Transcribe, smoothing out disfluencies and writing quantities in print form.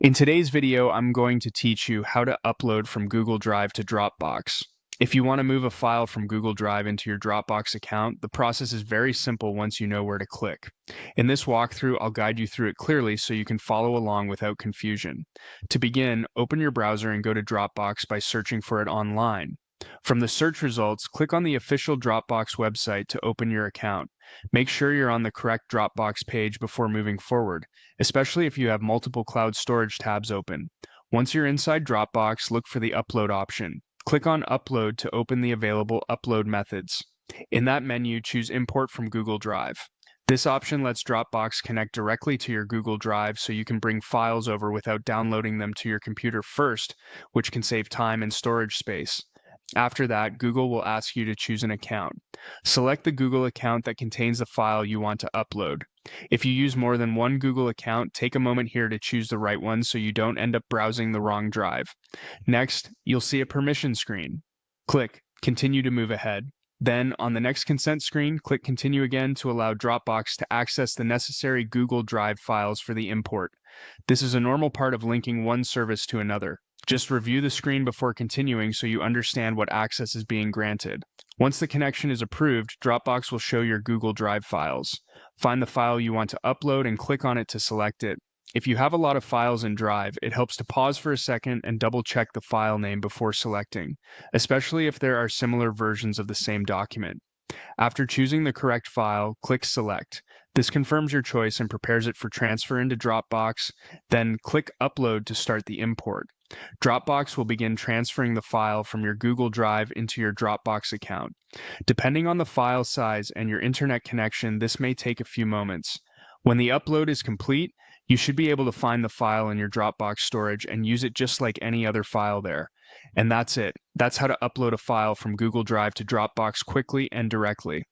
In today's video, I'm going to teach you how to upload from Google Drive to Dropbox. If you want to move a file from Google Drive into your Dropbox account, the process is very simple once you know where to click. In this walkthrough, I'll guide you through it clearly so you can follow along without confusion. To begin, open your browser and go to Dropbox by searching for it online. From the search results, click on the official Dropbox website to open your account. Make sure you're on the correct Dropbox page before moving forward, especially if you have multiple cloud storage tabs open. Once you're inside Dropbox, look for the Upload option. Click on Upload to open the available upload methods. In that menu, choose Import from Google Drive. This option lets Dropbox connect directly to your Google Drive so you can bring files over without downloading them to your computer first, which can save time and storage space. After that, Google will ask you to choose an account. Select the Google account that contains the file you want to upload. If you use more than one Google account, take a moment here to choose the right one so you don't end up browsing the wrong drive. Next, you'll see a permission screen. Click Continue to move ahead. Then, on the next consent screen, click Continue again to allow Dropbox to access the necessary Google Drive files for the import. This is a normal part of linking one service to another. Just review the screen before continuing so you understand what access is being granted. Once the connection is approved, Dropbox will show your Google Drive files. Find the file you want to upload and click on it to select it. If you have a lot of files in Drive, it helps to pause for a second and double-check the file name before selecting, especially if there are similar versions of the same document. After choosing the correct file, click Select. This confirms your choice and prepares it for transfer into Dropbox. Then click Upload to start the import. Dropbox will begin transferring the file from your Google Drive into your Dropbox account. Depending on the file size and your internet connection, this may take a few moments. When the upload is complete, you should be able to find the file in your Dropbox storage and use it just like any other file there. And that's it. That's how to upload a file from Google Drive to Dropbox quickly and directly.